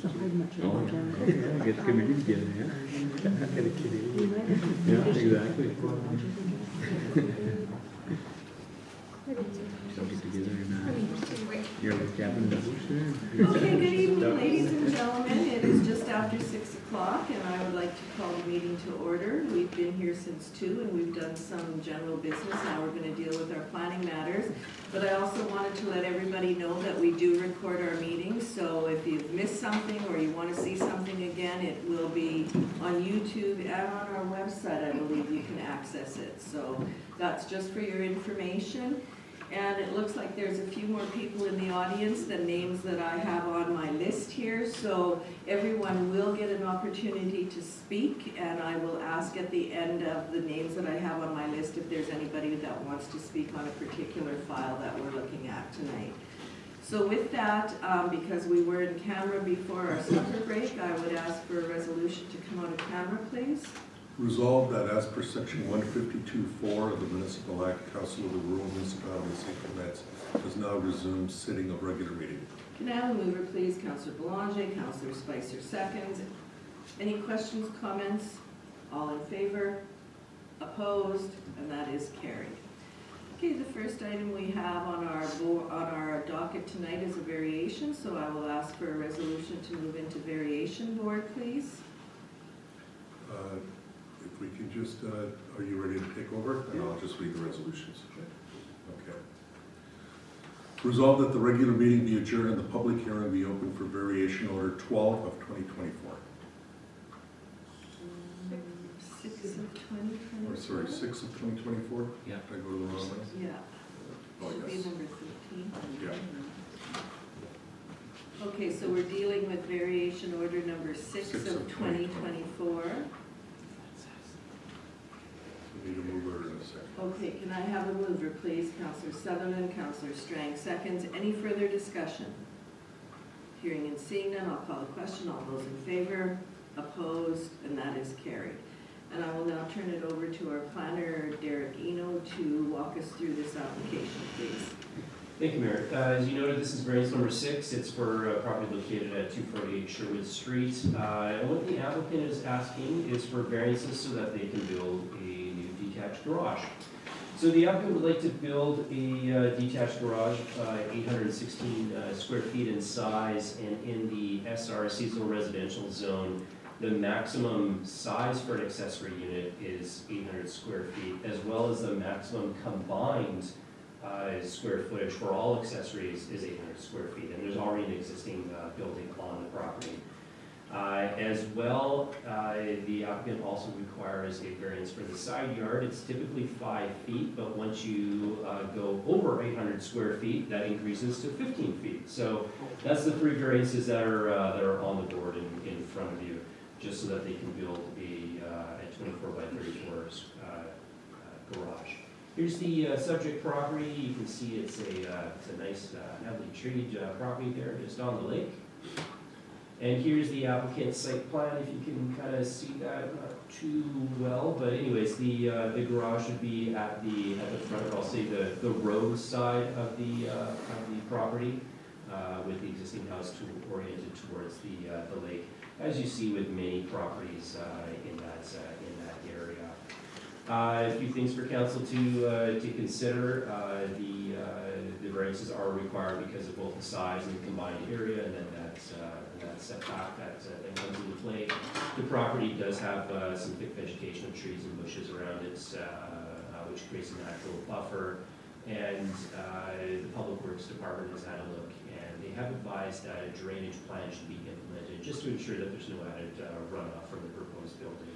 Oh, yeah, get the committee together, yeah. Get a kitty. Yeah, exactly. So get together and you're with Gavin. Okay, good evening, ladies and gentlemen. It is just after 6 o'clock, and I would like to call the meeting to order. We've been here since 2, and we've done some general business. Now we're going to deal with our planning matters. But I also wanted to let everybody know that we do record our meetings, so if you've missed something or you want to see something again, it will be on YouTube and on our website. I believe you can access it. So that's just for your information. And it looks like there's a few more people in the audience than names that I have on my list here. So everyone will get an opportunity to speak, and I will ask at the end of the names that I have on my list if there's anybody that wants to speak on a particular file that we're looking at tonight. So with that, because we were in camera before our supper break, I would ask for a resolution to come out of camera, please. Resolved that as per section 152.4 of the Municipal Act, Council of the Rural Municipality of St. Clements does now resume sitting of regular meeting. Can I have a mover, please? Councillor Belanger, Councillor Spicer seconds. Any questions, comments? All in favor? Opposed? And that is carried. Okay, the first item we have on our docket tonight is a variation, so I will ask for a resolution to move into variation board, please. If we can just, are you ready to take over? And I'll just read the resolutions. Okay. Resolved that the regular meeting be adjourned and the public hearing be open for variation order 12 of 2024. 6 of 2024? Or sorry, 6 of 2024? Yeah. Did I go to the wrong one? Yeah. Oh, Should yes. be number 13. Yeah. Okay, so we're dealing with variation order number 6 of 2024. We need a mover in a second. Okay, can I have a mover, please? Councillor Sutherland, Councillor Strang seconds. Any further discussion? Hearing and seeing none, I'll call a question. All those in favor, opposed, and that is carried. And I will now turn it over to our planner, Derek Eno, to walk us through this application, please. Thank you, Mayor. As you noted, this is variance number 6. It's for property located at 248 Sherwood Street. And what the applicant is asking is for variances so that they can build a new detached garage. So the applicant would like to build a detached garage, 816 square feet in size, and in the SR seasonal residential zone, the maximum size for an accessory unit is 800 square feet, as well as the maximum combined square footage for all accessories is 800 square feet, and there's already an existing building on the property. As well, the applicant also requires a variance for the side yard. It's typically 5 feet, but once you go over 800 square feet, that increases to 15 feet. So that's the 3 variances that are on the board in front of you, just so that they can build a 24 by 34 garage. Here's the subject property. You can see it's a nice, heavily treated property there just on the lake. And here's the applicant's site plan. If you can kind of see that, not too well, but anyways, the garage would be at the front, or I'll say the road side of the property, with the existing house oriented towards the lake, as you see with many properties in that area. A few things for council to consider. The variances are required because of both the size and the combined area, and then that setback that comes into play. The property does have some thick vegetation of trees and bushes around it, which creates a natural buffer. And the Public Works Department has had a look, and they have advised that a drainage plan should be implemented just to ensure that there's no added runoff from the proposed building.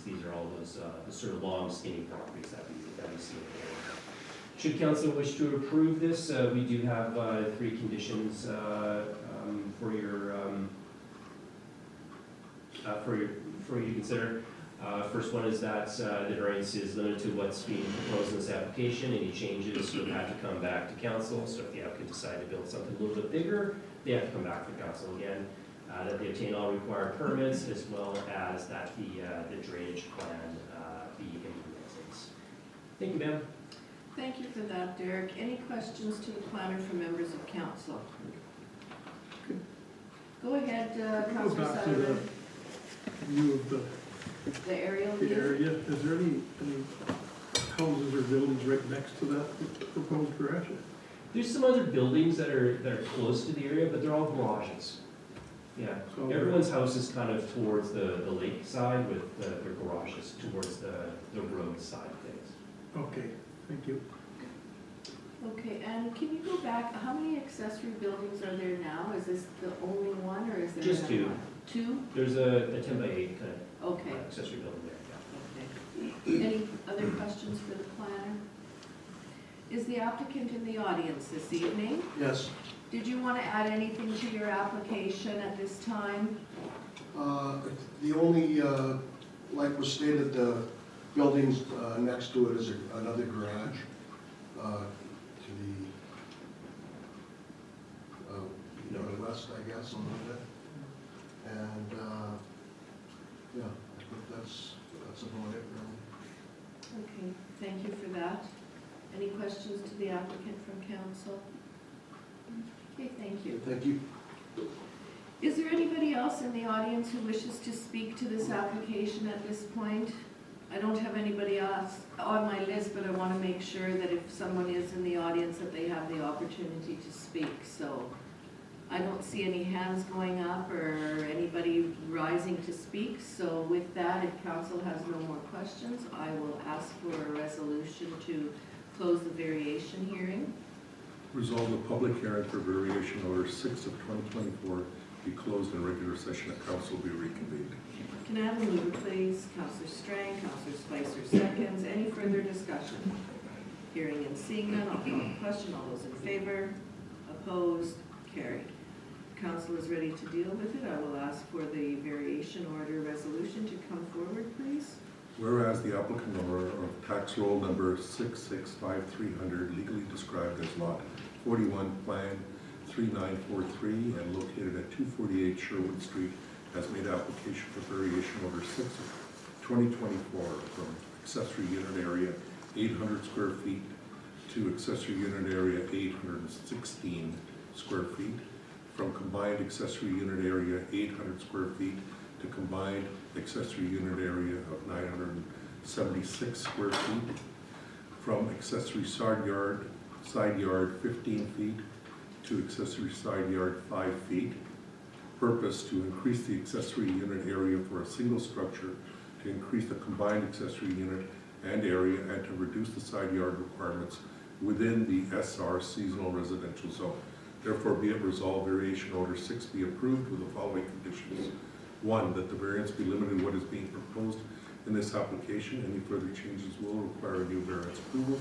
These are all those the sort of long, skinny properties that we see in the area. Should council wish to approve this, we do have 3 conditions for you to consider. First one is that the variance is limited to what's being proposed in this application. Any changes would have to come back to council. So if the applicant decide to build something a little bit bigger, they have to come back to council again. That they obtain all required permits, as well as that the drainage plan be implemented. Thank you, ma'am. Thank you for that, Derek. Any questions to the planner from members of council? Go Go ahead, Go Councillor back to the Sutherland, view of the aerial the view. area. Is there any houses or buildings right next to that proposed garage? There's some other buildings that are close to the area, but they're all garages. Yeah, So- everyone's house is kind of towards the lake side with their garages towards the road side of things. Okay, thank you. Okay, and can you go back, how many accessory buildings are there now? Is this the only one, or is there Just another two. one? Two? There's a 10 by 8 kind Okay, of accessory building there, yeah. okay. Any other questions for the planner? Is the applicant in the audience this evening? Yes, Did you want to add anything to your application at this time? the only, like was stated, the buildings next to it is another garage to the west, I guess, a little bit. And, yeah, I think that's about it, really. Okay, thank you for that. Any questions to the applicant from council? Okay, thank you. Thank you. Is there anybody else in the audience who wishes to speak to this application at this point? I don't have anybody else on my list, but I want to make sure that if someone is in the audience, that they have the opportunity to speak. So I don't see any hands going up or anybody rising to speak. So with that, if council has no more questions, I will ask for a resolution to close the variation hearing. Resolve the public hearing for variation order 6 of 2024 be closed and regular session of council be reconvened. Can I have a mover, please? Councillor Strang, Councillor Spicer seconds. Any further discussion? Hearing and seeing none, I'll call the question. All those in favor? Opposed? Carried. Council is ready to deal with it. I will ask for the variation order resolution to come forward, please. Whereas the applicant owner of tax roll number 665-300 legally described as lot 41, plan 3943 and located at 248 Sherwood Street has made application for variation order 6 of 2024 from accessory unit area 800 square feet to accessory unit area 816 square feet, from combined accessory unit area 800 square feet to combined accessory unit area of 976 square feet, from accessory side yard 15 feet to accessory side yard 5 feet. Purpose to increase the accessory unit area for a single structure, to increase the combined accessory unit and area, and to reduce the side yard requirements within the SR seasonal residential zone. Therefore, be it resolved, variation order 6 be approved with the following conditions. 1, that the variance be limited to what is being proposed in this application. Any further changes will require a new variance approval.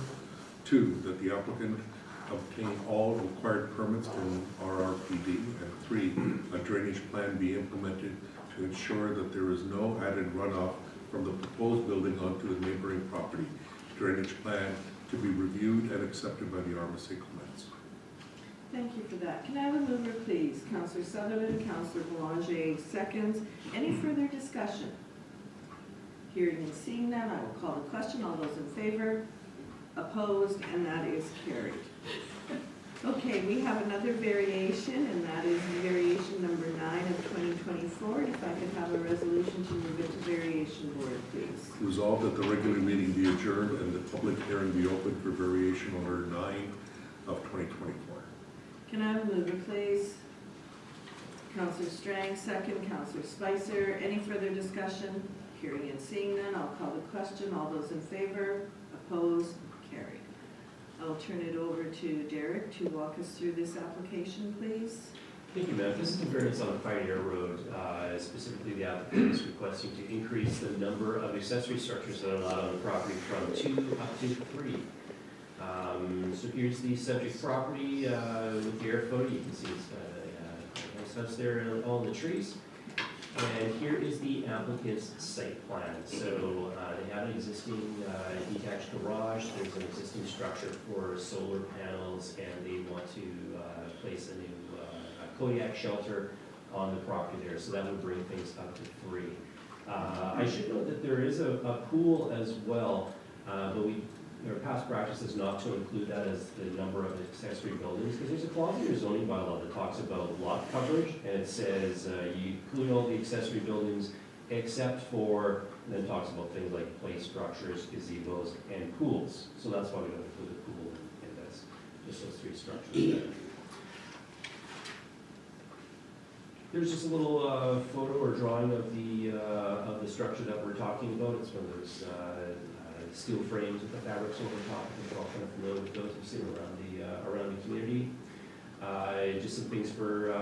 2, that the applicant obtain all required permits from RRPD. And 3, a drainage plan be implemented to ensure that there is no added runoff from the proposed building onto the neighboring property. Drainage plan to be reviewed and accepted by the RMSA Clements. Thank you for that. Can I have a mover, please? Councillor Sutherland, Councillor Boulanger seconds. Any further discussion? Hearing and seeing none, I will call the question. All those in favor? Opposed? And that is carried. Okay, we have another variation, and that is variation number 9 of 2024. If I could have a resolution to move it to variation board, please. Resolved that the regular meeting be adjourned and the public hearing be open for variation order 9 of 2024. Can I have a mover, please? Councillor Strang, second. Councillor Spicer. Any further discussion? Hearing and seeing none, I'll call the question. All those in favor? Opposed? Carried. I'll turn it over to Derek to walk us through this application, please. Thank you, ma'am. This is a variance on Pioneer Road. Specifically, the applicant is requesting to increase the number of accessory structures that are allowed on the property from 2 up to 3. So here's the subject property with the air photo. You can see it's got a nice house there, all in the trees. And here is the applicant's site plan. So they have an existing detached garage. There's an existing structure for solar panels, and they want to place a new Kodiak shelter on the property there. So that would bring things up to 3. I should note that there is a pool as well, but their past practice is not to include that as the number of accessory buildings, because there's a clause in your zoning bylaw that talks about lot coverage, and it says you include all the accessory buildings except for, and then talks about things like play structures, gazebos, and pools. So that's why we don't include the pool in this, just those three structures. There's just a little photo or drawing of the structure that we're talking about. It's one of those steel frames with the fabrics over top. I think we're all kind of familiar with those. We've seen them around the community. Just some things for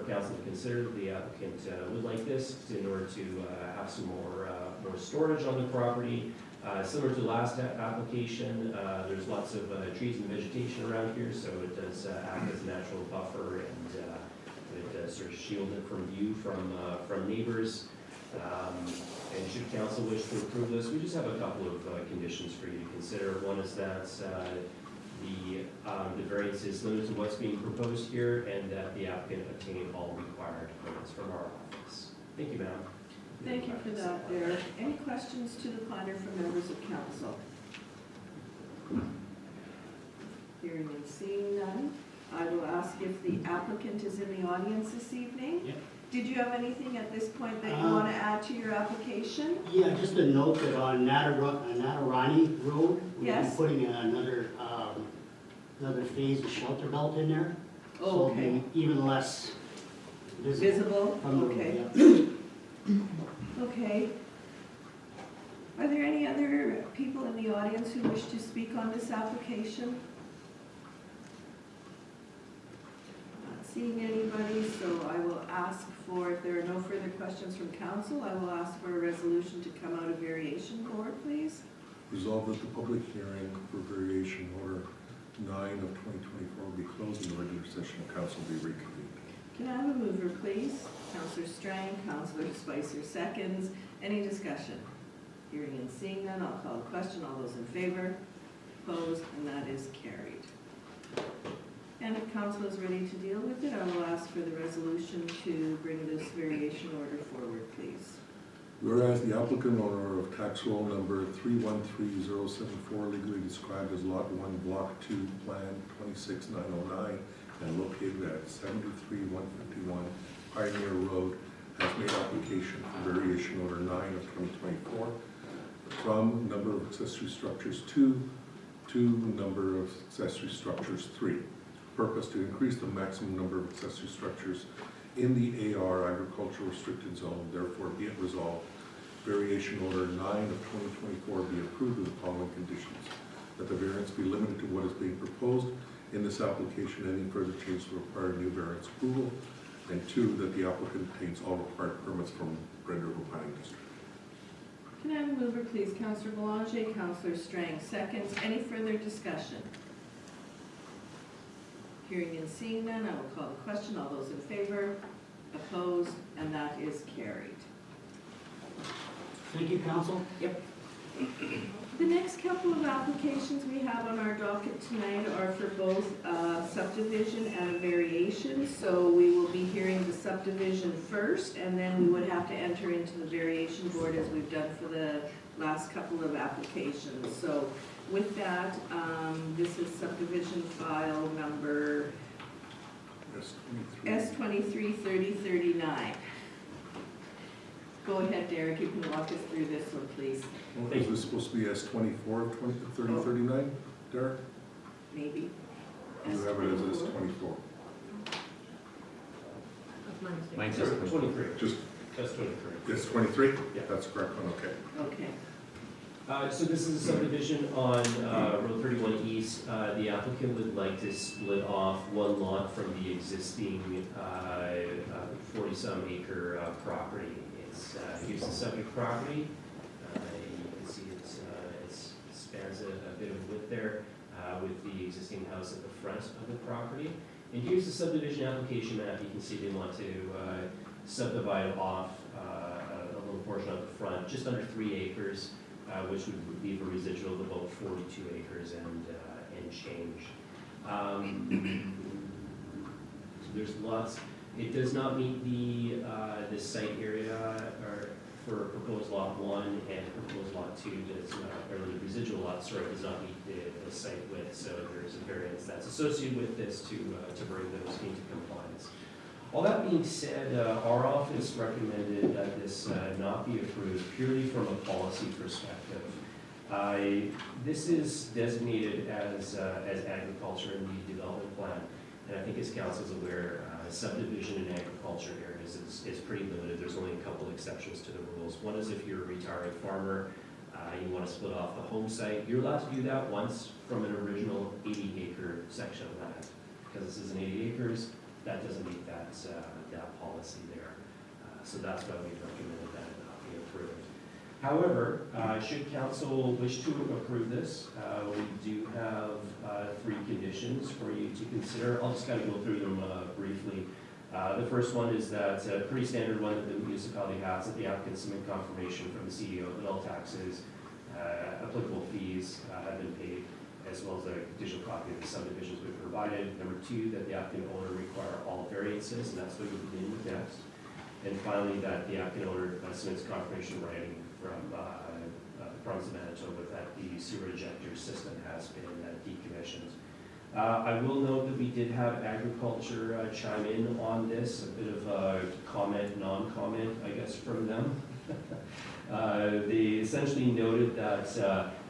council to consider. The applicant would like this in order to have some more storage on the property. Similar to the last application, there's lots of trees and vegetation around here, so it does act as a natural buffer, and it sort of shield it from view from neighbors. And should council wish to approve this, we just have a couple of conditions for you to consider. One is that the variance is limited to what's being proposed here, and that the applicant obtain all required permits from our office. Thank you, ma'am. Thank you for that, Derek. Any questions to the planner from members of council? Hearing and seeing none, I will ask if the applicant is in the audience this evening. Yeah. Did you have anything at this point that you want to add to your application? Yeah, just a note that on Natarani Road, we're Yes. putting another phase of shelter belt in there. So it'll Okay. be even less visible Visible? from the road. Okay. Yeah. Okay. Are there any other people in the audience who wish to speak on this application? Not seeing anybody, so I will ask for, if there are no further questions from council, I will ask for a resolution to come out of variation board, please. Resolved that the public hearing for variation order 9 of 2024 will be closed and the regular session of council be reconvened. Can I have a mover, please? Councillor Strang, Councillor Spicer seconds. Any discussion? Hearing and seeing none, I'll call a question. All those in favor? Opposed? And that is carried. And if council is ready to deal with it, I will ask for the resolution to bring this variation order forward, please. Whereas the applicant owner of tax roll number 313074 legally described as Lot 1, Block 2, Plan 26909, and located at 73151 Pioneer Road, has made application for variation order 9 of 2024 from number of accessory structures 2 to number of accessory structures 3. Purpose to increase the maximum number of accessory structures in the AR agricultural restricted zone. Therefore be it resolved, variation order 9 of 2024 be approved with the following conditions: that the variance be limited to what is being proposed in this application. Any further change to require new variance approval. And 2, that the applicant obtains all required permits from Red River Planning District. Can I have a mover, please? Councillor Belanger, Councillor Strang seconds. Any further discussion? Hearing and seeing none, I will call the question. All those in favor? Opposed? And that is carried. Thank you, council. Yep. The next couple of applications we have on our docket tonight are for both subdivision and a variation. So we will be hearing the subdivision first, and then we would have to enter into the variation board as we've done for the last couple of applications. So with that, this is subdivision file number S233039. Go ahead, Derek, you can walk us through this one, please. Is this supposed to be S24 of 3039, Derek? Maybe. You have it as S24. Mine says 23. Just That's 23. S23? Yeah. That's the correct one, okay. Okay. So this is a subdivision on Road 31 East. The applicant would like to split off one lot from the existing 40-some acre property. Here's the subject property. You can see it spans a bit of width there with the existing house at the front of the property. And here's the subdivision application map. You can see they want to subdivide off a little portion of the front, just under 3 acres. Which would leave a residual of about 42 acres and change. So there's lots. It does not meet the site area or for proposed lot 1 and proposed lot 2 does not, or the residual lot, sorry, does not meet the site width, so there's a variance that's associated with this to bring those into compliance. All that being said, our office recommended that this not be approved purely from a policy perspective. This is designated as agriculture in the development plan, and I think as council is aware, subdivision in agriculture areas is pretty limited. There's only a couple exceptions to the rules. One is if you're a retiring farmer, you want to split off the home site, you're allowed to do that once from an original 80-acre section of land. Because this is an 80 acres, that doesn't meet that policy there. So that's why we recommended that it not be approved. However, should council wish to approve this, we do have 3 conditions for you to consider. I'll just kind of go through them briefly. The first one is that a pretty standard one that the municipality has, that the applicant submit confirmation from the CEO that all taxes, applicable fees have been paid, as well as a digital copy of the subdivisions we've provided. Number 2, that the applicant owner require all variances, and that's what we begin with next. And finally, that the applicant owner submits confirmation writing from the province of Manitoba that the sewer ejector system has been decommissioned. I will note that we did have agriculture chime in on this, a bit of a comment, non-comment, I guess, from them. They essentially noted that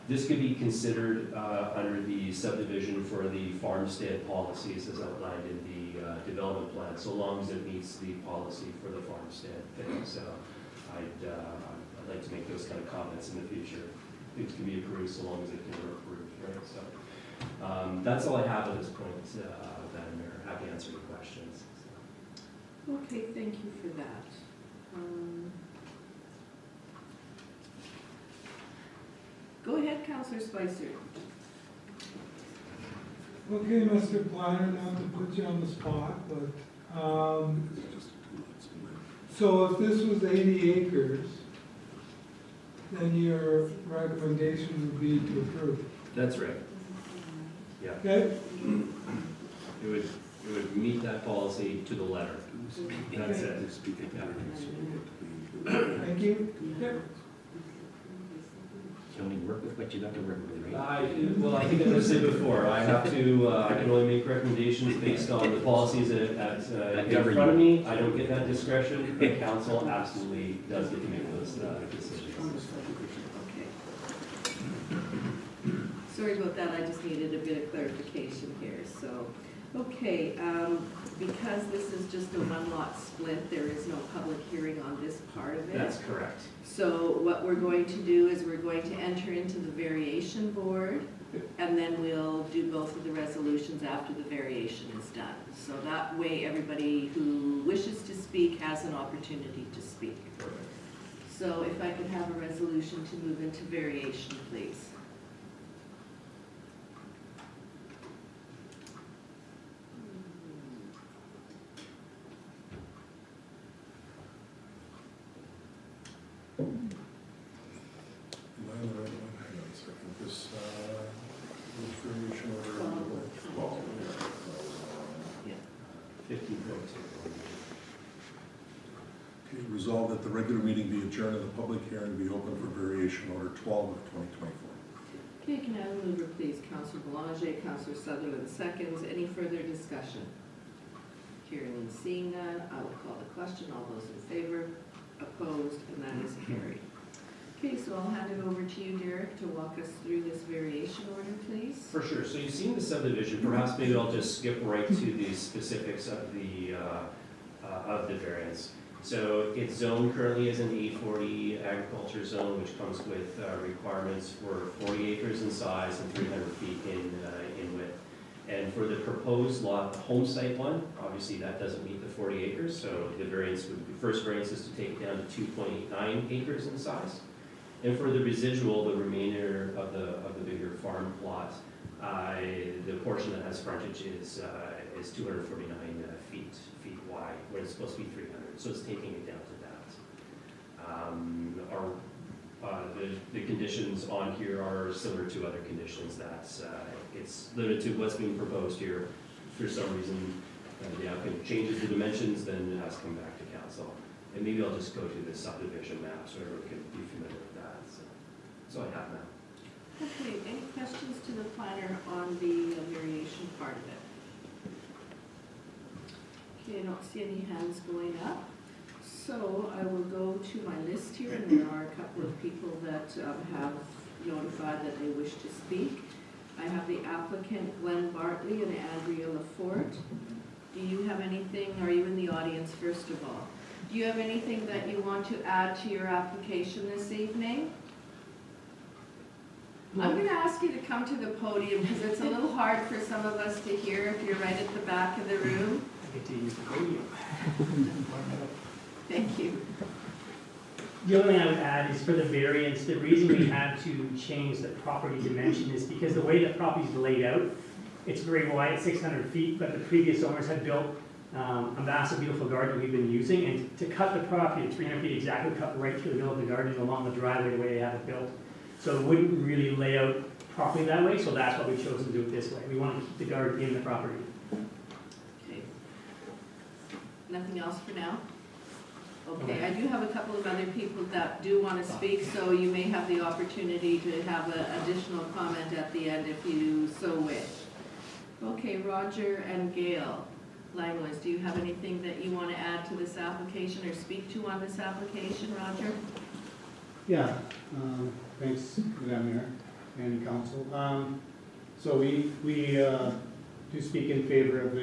this could be considered under the subdivision for the farmstead policies as outlined in the development plan, so long as it meets the policy for the farmstead thing. So I'd like to make those kind of comments in the future. Things can be approved so long as it can be approved, right? So that's all I have at this point, Madam Mayor. Happy to answer your questions. Okay, thank you for that. Go ahead, Councillor Spicer. Okay, Mr. Planner, not to put you on the spot, but, so if this was 80 acres, then your recommendation would be to approve, That's right. Yeah, okay? it would meet that policy to the letter. That's it. Thank you. You only work with what you got to work with, right? Well, I think as I said before, I have to, I can only make recommendations based on the policies in front of me. I don't get that discretion. The council absolutely does get to make those decisions. Okay. Sorry about that, I just needed a bit of clarification here, so. Okay, because this is just a one-lot split, there is no public hearing on this part of it. That's correct. So what we're going to do is we're going to enter into the variation board, and then we'll do both of the resolutions after the variation is done. So that way, everybody who wishes to speak has an opportunity to speak. Perfect. So if I could have a resolution to move into variation, please. Am I on the right one? Hang on a second. This variation order. 15.2. Okay, resolved that the regular meeting be adjourned and the public hearing be open for variation order 12 of 2024. Okay, can I have a mover, please? Councillor Boulanger, Councillor Sutherland seconds. Any further discussion? Hearing and seeing none, I will call the question. All those in favor? Opposed? And that is carried. Okay, so I'll hand it over to you, Derek, to walk us through this variation order, please. For sure. So you've seen the subdivision. Perhaps maybe I'll just skip right to the specifics of the variance. So it's zoned currently as an E40 agriculture zone, which comes with requirements for 40 acres in size and 300 feet in width. And for the proposed lot, the home site one, obviously that doesn't meet the 40 acres. So the variance would be, first variance is to take it down to 2.89 acres in size. And for the residual, the remainder of the bigger farm plot, the portion that has frontage is 249 feet wide, where it's supposed to be 300. So it's taking it down to that. The conditions on here are similar to other conditions. That it's limited to what's being proposed here. For some reason, the applicant changes the dimensions, then it has to come back to council. And maybe I'll just go to the subdivision map so everyone can be familiar with that. So that's all I have now. Okay, any questions to the planner on the variation part of it? Okay, I don't see any hands going up. So I will go to my list here, and there are a couple of people that have notified that they wish to speak. I have the applicant Glenn Bartley and Andrea Lafort. Do you have anything, are you in the audience first of all? Do you have anything that you want to add to your application this evening? I'm going to ask you to come to the podium because it's a little hard for some of us to hear if you're right at the back of the room. I get to use the podium. Thank you. The only thing I would add is for the variance, the reason we had to change the property dimension is because the way the property is laid out, it's very wide, 600 feet, but the previous owners had built a massive, beautiful garden we've been using, and to cut the property at 300 feet exactly, cut right through the middle of the garden along the driveway the way they have it built. So it wouldn't really lay out properly that way, so that's why we chose to do it this way. We want to keep the garden in the property. Okay. Nothing else for now? Okay, I do have a couple of other people that do want to speak, so you may have the opportunity to have an additional comment at the end if you so wish. Okay, Roger and Gail Langlois, do you have anything that you want to add to this application or speak to on this application, Roger? Yeah, thanks, Madam Mayor and Council. So we do speak in favor of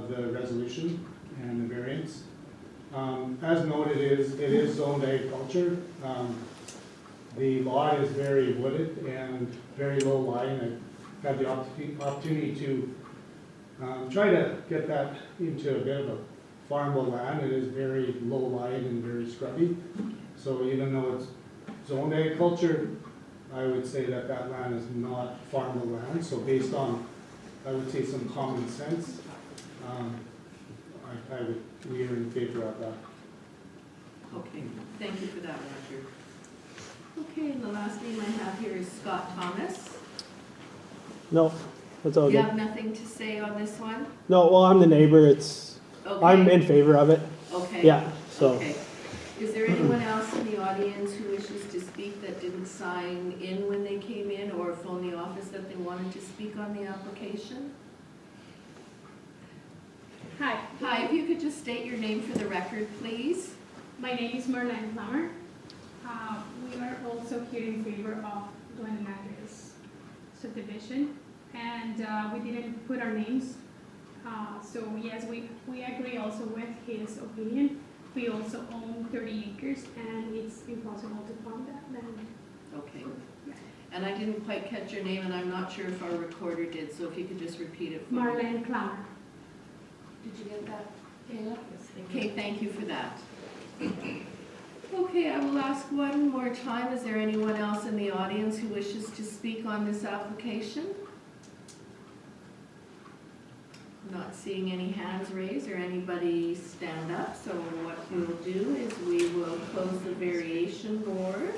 the resolution and the variance. As noted, it is zoned agriculture. The lot is very wooded and very low lying. I've had the opportunity to try to get that into a bit of a farmable land. It is very low lying and very scrubby. So even though it's zoned agriculture, I would say that that land is not farmable land. So based on, I would say, some common sense, we are in favor of that. Okay, thank you for that, Roger. Okay, and the last name I have here is Scott Thomas. No, that's all You good. have nothing to say on this one? No, well, I'm the neighbor. Okay. I'm in favor of it. Okay. Yeah, so. Okay. Is there anyone else in the audience who wishes to speak that didn't sign in when they came in or phone the office that they wanted to speak on the application? Hi. Hi, if you could just state your name for the record, please. My name is Marlene Plummer. We are also here in favor of Glen and Andrea's subdivision, and we didn't put our names. So yes, we agree also with his opinion. We also own 30 acres, and it's impossible to farm that land. Okay. Yeah. And I didn't quite catch your name, and I'm not sure if our recorder did, so if you could just repeat it for me. Marlene Plummer. Did you get that, Kayla? Okay, thank you for that. Okay, I will ask one more time, is there anyone else in the audience who wishes to speak on this application? Not seeing any hands raised or anybody stand up, so what we'll do is we will close the variation board.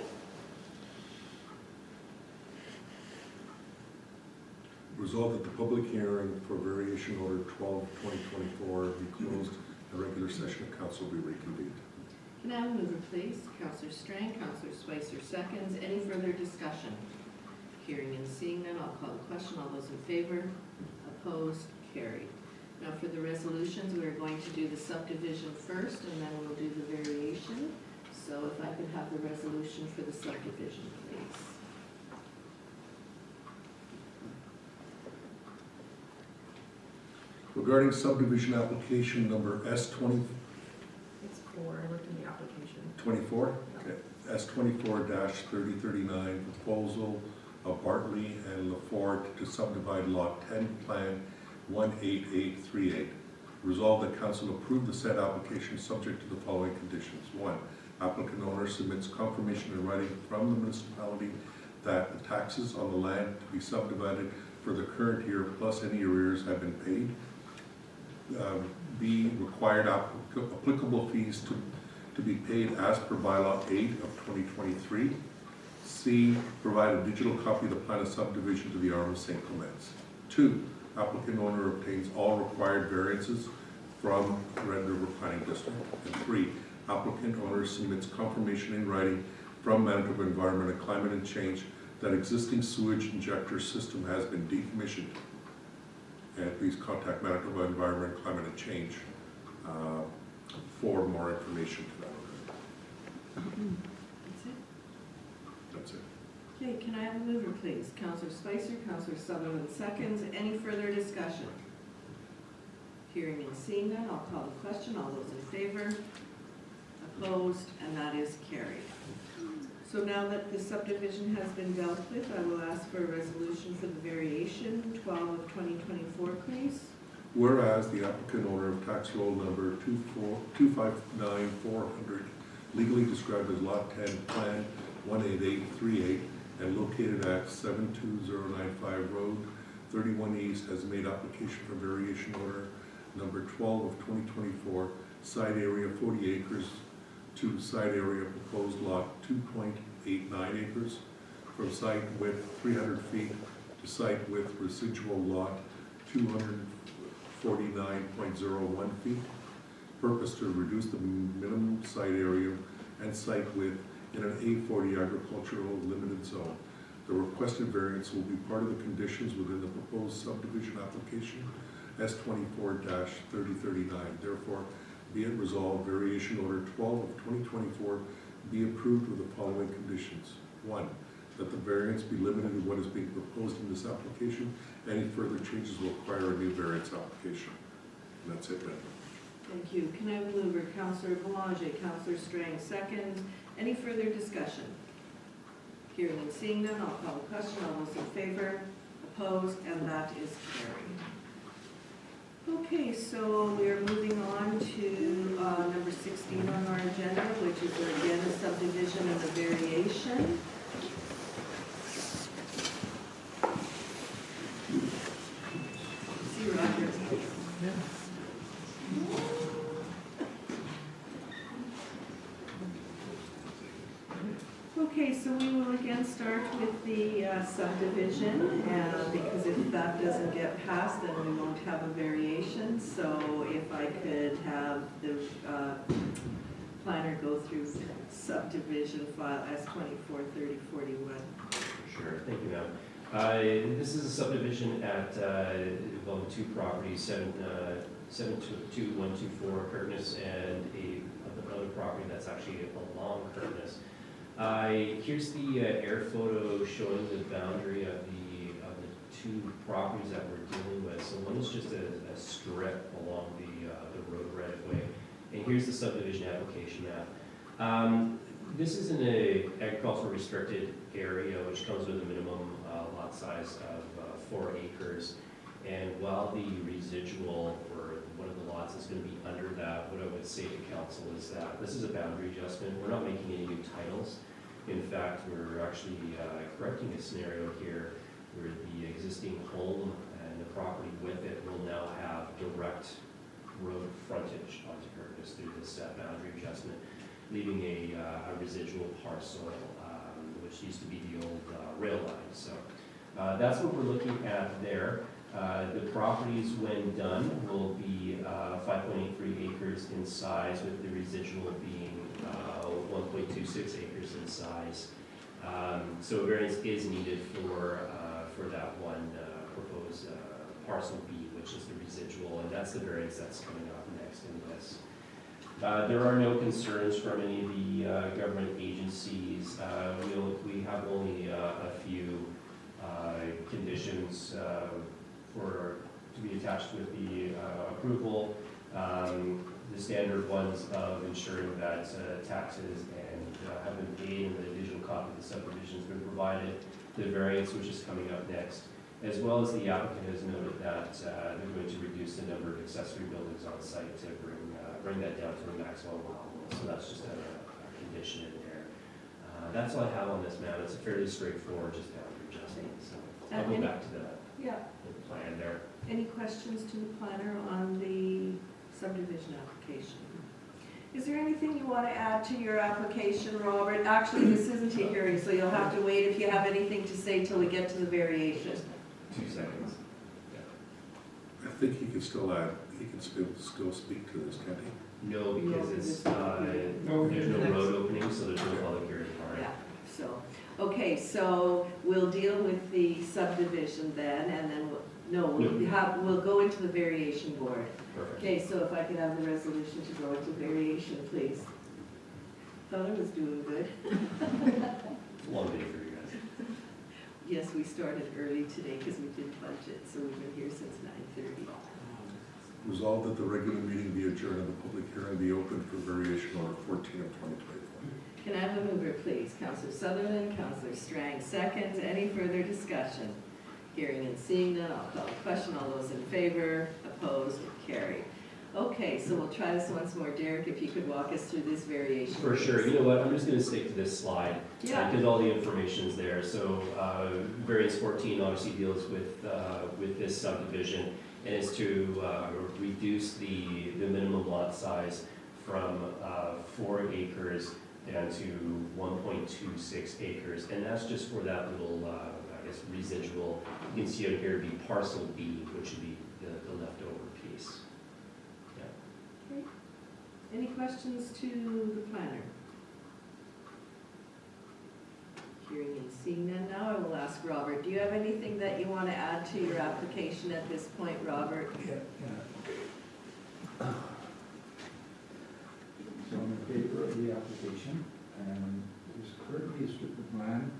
Resolved that the public hearing for variation order 12/2024 be closed, the regular session of council be reconvened. Can I have a mover, please? Councillor Strang, Councillor Spicer seconds. Any further discussion? Hearing and seeing none, I'll call the question. All those in favor? Opposed? Carried. Now for the resolutions, we're going to do the subdivision first, and then we'll do the variation. So if I could have the resolution for the subdivision, please. Regarding subdivision application number S20. It's 4, I looked in the application. 24? Okay. S24-3039, proposal of Bartley and Lafort to subdivide lot 10, plan 18838. Resolved that council approve the said application subject to the following conditions. 1, applicant owner submits confirmation in writing from the municipality that the taxes on the land to be subdivided for the current year plus any arrears have been paid. B, required applicable fees to be paid as per bylaw 8 of 2023. C, provide a digital copy of the plan of subdivision to the Arm of St. Clements. 2, applicant owner obtains all required variances from Red River Planning District. And 3, applicant owner submits confirmation in writing from Manitoba Environment and Climate and Change that existing sewage injector system has been decommissioned. And please contact Manitoba Environment, Climate and Change for more information to that. That's it? That's it. Okay, can I have a mover, please? Counselor Spicer, Counselor Sutherland seconds. Any further discussion? Hearing and seeing none, I'll call the question. All those in favor? Opposed? And that is carried. So now that the subdivision has been dealt with, I will ask for a resolution for the variation, 12 of 2024, please. Whereas the applicant owner of tax roll number 259400, legally described as Lot 10, Plan 18838, and located at 72095 Road, 31 East, has made application for variation order number 12 of 2024, side area 40 acres to side area proposed lot 2.89 acres, from site width 300 feet to site width residual lot 249.01 feet. Purpose to reduce the minimum site area and site width in an A40 agricultural limited zone. The requested variance will be part of the conditions within the proposed subdivision application S24-3039. Therefore, be it resolved, variation order 12 of 2024 be approved with the following conditions. 1, that the variance be limited to what is being proposed in this application. Any further changes will require a new variance application. And that's it, ma'am. Thank you. Can I have a mover? Counselor Boulanger, Counselor Strang seconds. Any further discussion? Hearing and seeing none, I'll call the question. All those in favor? Opposed? And that is carried. Okay, so we are moving on to number 16 on our agenda, which is again a subdivision and a variation. See Roger. Okay, so we will again start with the subdivision, and because if that doesn't get passed, then we won't have a variation. So if I could have the planner go through subdivision file S243041. Sure, thank you, ma'am. This is a subdivision at, involving two properties, 72124 Curtis and another property that's actually along Curtis. Here's the air photo showing the boundary of the two properties that we're dealing with. So one is just a strip along the road right of way, and here's the subdivision application map. This is in a agricultural restricted area, which comes with a minimum lot size of 4 acres. And while the residual for one of the lots is going to be under that, what I would say to council is that this is a boundary adjustment. We're not making any new titles. In fact, we're actually correcting a scenario here where the existing home and the property with it will now have direct road frontage onto Curtis through this boundary adjustment, leaving a residual parcel, which used to be the old rail line. So that's what we're looking at there. The properties, when done, will be 5.83 acres in size, with the residual being 1.26 acres in size. So a variance is needed for that one proposed parcel B, which is the residual, and that's the variance that's coming up next in this. There are no concerns from any of the government agencies. We have only a few conditions to be attached with the approval. The standard ones of ensuring that taxes have been paid and the digital copy of the subdivision has been provided, the variance which is coming up next, as well as the applicant has noted that they're going to reduce the number of accessory buildings on site to bring that down to the maximum level. So that's just a condition in there. That's all I have on this map. It's a fairly straightforward, just boundary adjustment. So I'll go back to the plan there. Any questions to the planner on the subdivision application? Is there anything you want to add to your application, Robert? Actually, this isn't a hearing, so you'll have to wait if you have anything to say till we get to the variation. 2 seconds. I think he can still add, he can still speak to this, can't he? No, because it's, No. there's no road opening, so there's no public hearing required. Yeah, so, okay, so we'll deal with the subdivision then, and then we'll go into the variation board. Perfect. Okay, so if I could have the resolution to go into variation, please. Thought I was doing good. It's a long day for you guys. Yes, we started early today because we did budget, so we've been here since 9:30. Resolved that the regular meeting be adjourned and the public hearing be open for variation order 14 of 2024. Can I have a mover, please? Councillor Sutherland, Councillor Strang, seconds. Any further discussion? Hearing and seeing none, I'll call the question. All those in favor, opposed, carried. Okay, so we'll try this once more. Derek, if you could walk us through this variation. For sure. You know what, I'm just gonna stick to this slide. Yeah. Because all the information's there. So, variance 14 obviously deals with this subdivision, and is to reduce the minimum lot size from 4 acres down to 1.26 acres. And that's just for that little, I guess, residual. You can see out here, it'd be parcel B, which would be the leftover piece. Okay. Any questions to the planner? Hearing and seeing none, now I will ask Robert, do you have anything that you want to add to your application at this point, Robert? Yeah. So I'm in favor of the application, and there's currently a strip of land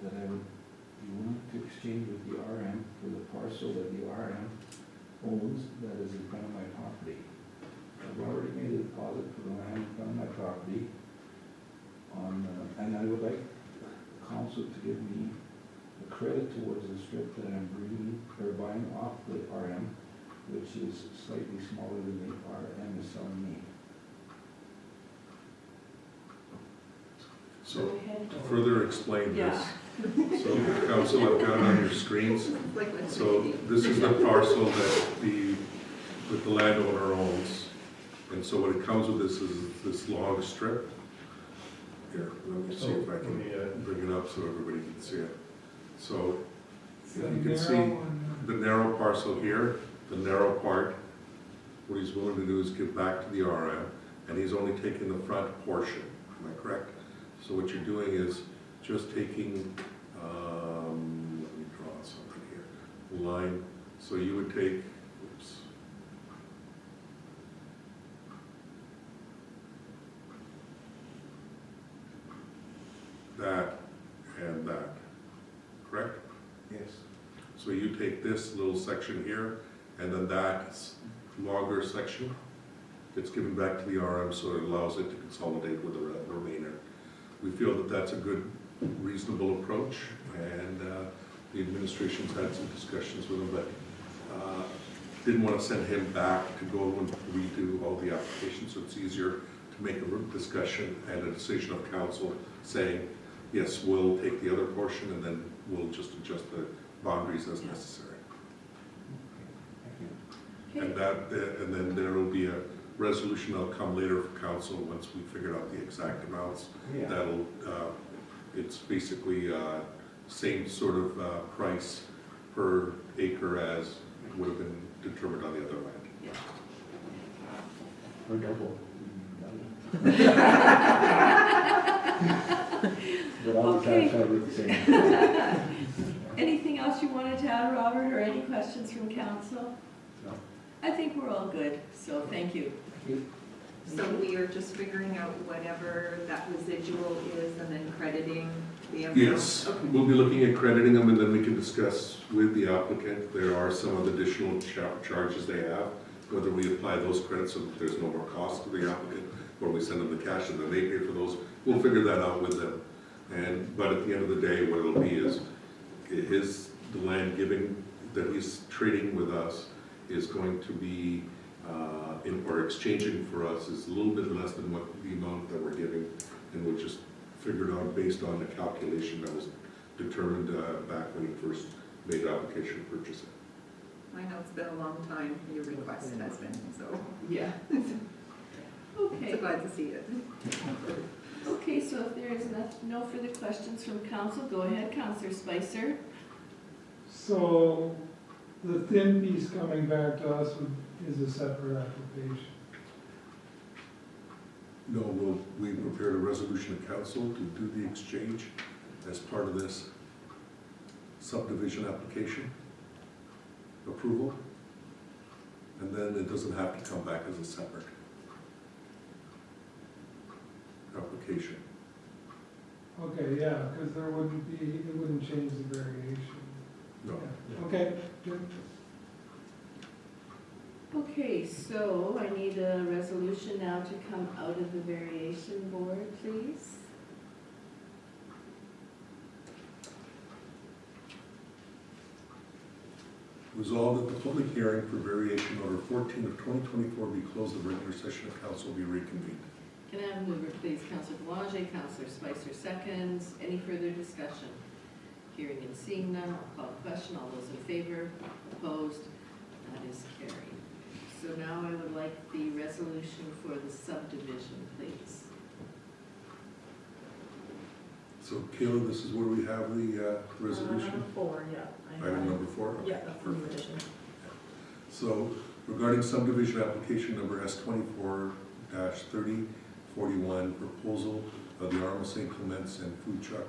that I would be willing to exchange with the RM for the parcel that the RM owns that is in front of my property. I've already made a deposit for the land in front of my property and I would like council to give me a credit towards the strip that I'm buying off the RM, which is slightly smaller than the RM is selling me. So, Go ahead. to further explain this, Yeah. so council, I've got on your screens, so this is the parcel that the landowner owns. And so what it comes with this is this long strip. Here, let me see if I can bring it up so everybody can see it. So, if you can see the narrow parcel here, the narrow part, what he's willing to do is give back to the RM, and he's only taking the front portion, am I correct? So what you're doing is just taking, let me draw something here, line, so you would take, oops. That and that, correct? Yes. So you take this little section here, and then that longer section gets given back to the RM, so it allows it to consolidate with the remainder. We feel that that's a good, reasonable approach, and the administration's had some discussions with him, but didn't want to send him back to go and redo all the applications, so it's easier to make a discussion and a decision of council saying, yes, we'll take the other portion, and then we'll just adjust the boundaries as necessary. Okay. And then there will be a resolution that'll come later for council once we figure out the exact amounts. Yeah. That'll, it's basically same sort of price per acre as would have been determined on the other land. Yeah. Or double. But I'll Okay. satisfied with the same. Anything else you wanted to add, Robert, or any questions from council? No. I think we're all good, so thank you. So we are just figuring out whatever that residual is and then crediting the amount? Yes, Okay. we'll be looking at crediting them, and then we can discuss with the applicant. There are some of the additional charges they have, whether we apply those credits so that there's no more cost to the applicant, or we send them the cash and then they pay for those. We'll figure that out with them. But at the end of the day, what it'll be is the land giving that he's trading with us is going to be, or exchanging for us is a little bit less than what the amount that we're giving, and we'll just figure it out based on the calculation that was determined back when he first made the application to purchase it. I know it's been a long time, your request has been, so. Yeah. So Okay. glad to see it. Okay, so if there is no further questions from council, go ahead, Councillor Spicer. So the thin piece coming back to us is a separate application. No, we prepared a resolution of council to do the exchange as part of this subdivision application approval. And then it doesn't have to come back as a separate application. Okay, yeah, because there wouldn't be, it wouldn't change the variation. No. Yeah. Okay, good. Okay, so I need a resolution now to come out of the variation board, please. Resolved that the public hearing for variation order 14 of 2024 be closed, the regular session of council be reconvened. Can I have a mover, please? Councillor Boulanger, Councillor Spicer seconds. Any further discussion? Hearing and seeing none, I'll call the question. All those in favor? Opposed? That is carried. So now I would like the resolution for the subdivision, please. So Kayla, this is where we have the resolution? Number 4, yeah. I Item have- number 4? Yeah, that's the new Perfect. addition. So regarding subdivision application number S24-3041, proposal of the Arma St. Clements and Food Truck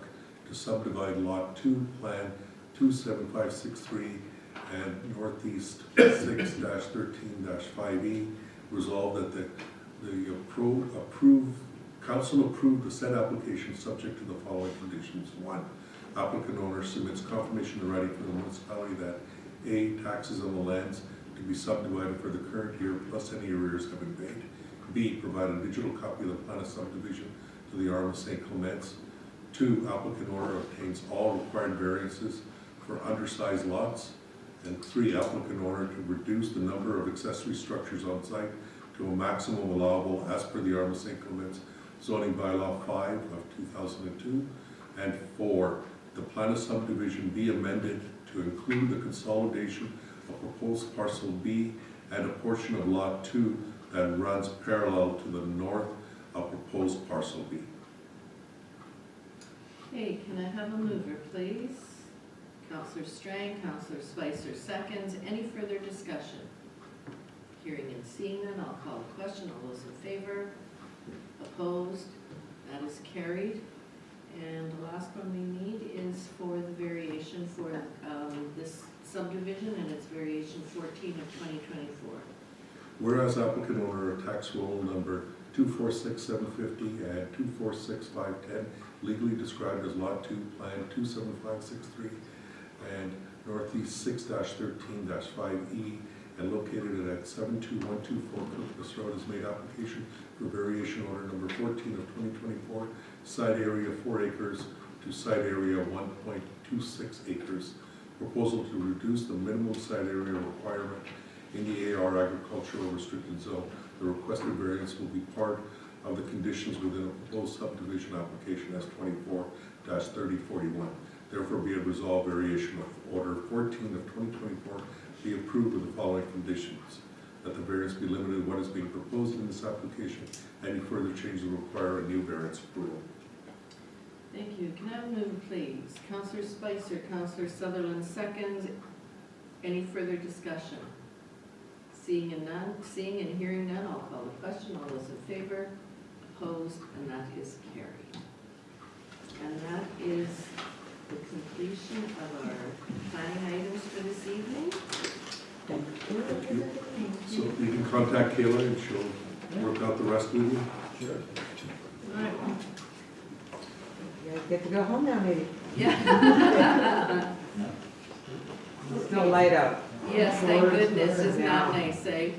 to subdivide lot 2, plan 27563 and northeast 6-13-5E, resolved that council approved the said application subject to the following conditions. 1, applicant owner submits confirmation in writing from the municipality that A, taxes on the lands to be subdivided for the current year plus any arrears have been paid. B, provide a digital copy of the plan of subdivision to the Arma St. Clements. 2, applicant owner obtains all required variances for undersized lots. And 3, applicant owner to reduce the number of accessory structures on site to a maximum allowable as per the Arma St. Clements zoning bylaw 5 of 2002. And 4, the plan of subdivision be amended to include the consolidation of proposed parcel B and a portion of lot 2 that runs parallel to the north of proposed parcel B. Okay, can I have a mover, please? Councillor Strang, Councillor Spicer seconds. Any further discussion? Hearing and seeing none, I'll call the question. All those in favor? Opposed? That is carried. And the last one we need is for the variation for this subdivision, and it's variation 14 of 2024. Whereas applicant owner of tax roll number 246750 and 246510, legally described as lot 2, plan 27563, and northeast 6-13-5E, and located at 72124 Cookness Road, has made application for variation order number 14 of 2024, site area 4 acres to site area 1.26 acres. Proposal to reduce the minimum site area requirement in the AR agricultural restricted zone. The requested variance will be part of the conditions within a proposed subdivision application as 24-3041. Therefore, be it resolved, variation of order 14 of 2024 be approved with the following conditions: that the variance be limited to what is being proposed in this application. Any further change will require a new variance approval. Thank you. Can I have a mover, please? Councillor Spicer, Councillor Sutherland seconds. Any further discussion? Seeing and hearing none, I'll call the question. All those in favor? Opposed? And that is carried. And that is the completion of our planning items for this evening. Thank you. So you can contact Kayla and she'll work out the rest with you. Sure. All right. You get to go home now, maybe. Yeah. It's no light out. Yes, thank goodness. It's not nice, eh?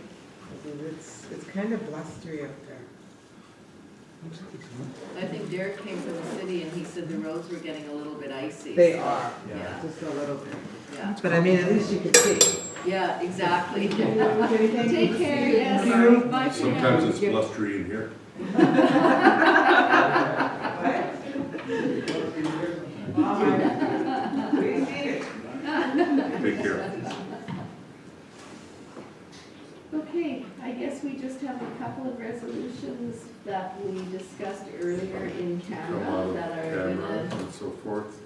It's kind of blustery up there. I think Derek came from the city and he said the roads were getting a little bit icy. They so, are, Yeah, just a little bit. yeah. But I mean, at least you can see. Yeah, exactly. Anything? Take care, yes. Sorry. Bye for now. Sometimes it's blustery in here. Take care. Okay, I guess we just have a couple of resolutions that we discussed earlier in Come camera out of that are camera gonna, and so forth.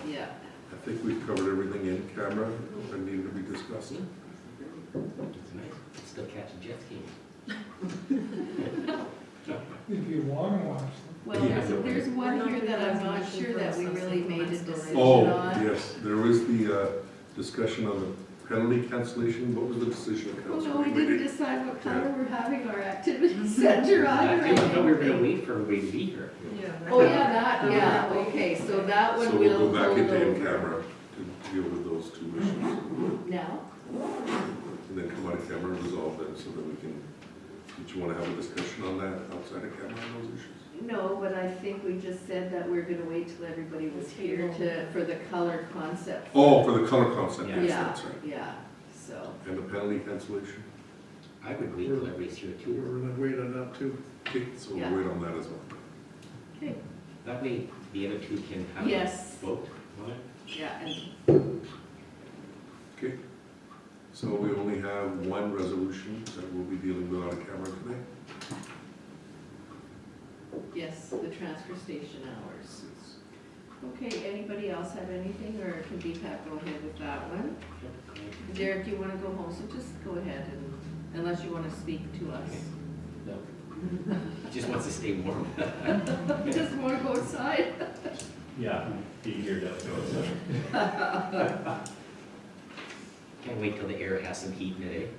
yeah. I think we've covered everything in camera that needed to be discussed. Still catching jet skis. if you wanna watch them. Well, there's one here that I'm not sure that we really made a decision Oh, on. yes, there was the discussion on the penalty cancellation. What was the decision of Well, council? no, we didn't decide what color we're having our activity center on or I thought we were gonna anything. wait for everybody to be here. Oh, yeah, that, yeah, okay, so that So one we'll we'll go back hold into in over. camera to deal with those two issues. Now? And then come out of camera and resolve them so that we can, did you want to have a discussion on that outside of camera on those issues? No, but I think we just said that we're gonna wait till everybody was here for the color concept. Oh, for the color concept, yes, Yeah, that's right. yeah, so. And the penalty cancellation? I would wait till everybody's here too. We're gonna wait on that too. Okay, so we'll Yeah. wait on that as well. Okay. That way the other two can have Yes. a vote on it. Yeah, and Okay, so we only have one resolution that we'll be dealing with on camera today. yes, the transfer station hours. Okay, anybody else have anything, or can Deepak go ahead with that one? Derek, you wanna go home, so just go ahead and, unless you wanna speak to us. No. He just wants to stay warm. He doesn't wanna go outside. Yeah, being here does go. Can't wait till the air has some heat today.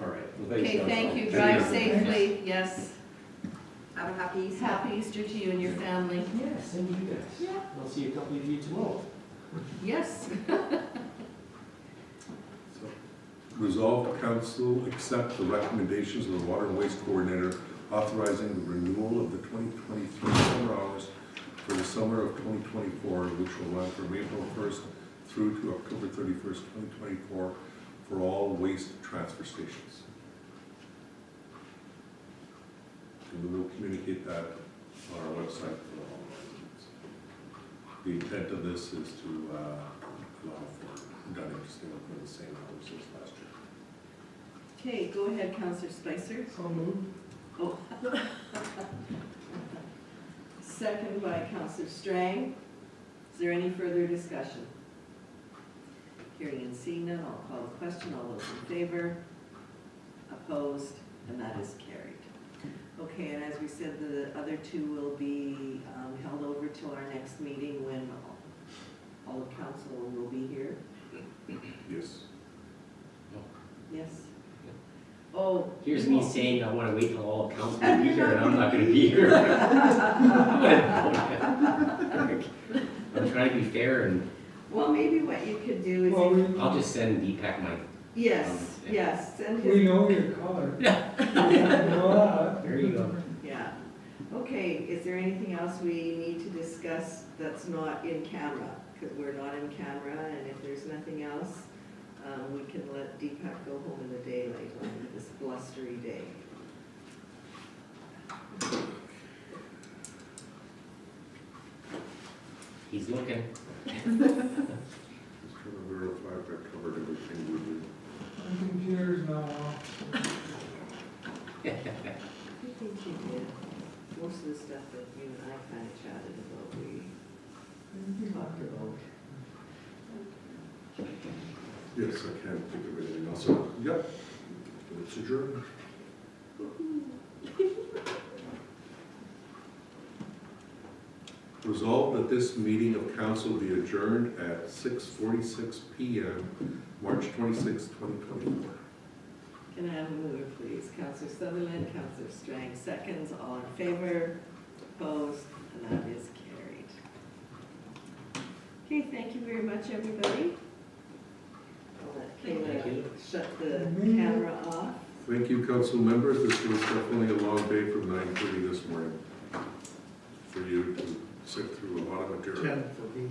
All right. Well, thanks, Okay, Council. thank you, drive safely, yes. Have a happy Easter. Happy Easter to you and your family. Yeah, same to you guys. Yeah. I'll see a couple of you tomorrow. Yes. So, resolved, council accept the recommendations of the Water and Waste Coordinator authorizing the renewal of the 2023 summer hours for the summer of 2024, which will run from April 1st through to October 31st, 2024, for all waste transfer stations. And we will communicate that on our website for all residents. The intent of this is to allow for Dunning to stay within the same hours as last year. Okay, go ahead, Counselor Spicer. So moved. Oh. Second by Counselor Strang. Is there any further discussion? Hearing and seeing none, I'll call the question. All those in favor? Opposed? And that is carried. Okay, and as we said, the other two will be held over till our next meeting when all of council will be here. Yes. Yes? Oh. Here's me saying I want to wait till all council will be here and I'm not going to be here. I'm trying to be fair and Well, maybe what you could do is. Well, I'll just send Deepak my. Yes, yes. Send his. We know your color. Yeah. There you go. Yeah. Okay, is there anything else we need to discuss that's not in camera? Because we're not in camera, and if there's nothing else, we can let Deepak go home in the daylight on this blustery day. He's looking. Just trying to verify if I covered everything with you. My computer's now off. I think you did. Most of the stuff that you and I kind of chatted about, we talked about. Yes, I can think of anything else. So, yep, it's adjourned. Resolved that this meeting of council be adjourned at 6:46 p.m., March 26, 2024. Can I have a mover, please? Counselor Sutherland, Counselor Strang, seconds. All in favor? Opposed? And that is carried. Okay, thank you very much, everybody. I'll let Kayla shut the camera off. Thank you, council members. This was definitely a long day from 9:30 this morning for you to sit through a lot of material. 10 for me.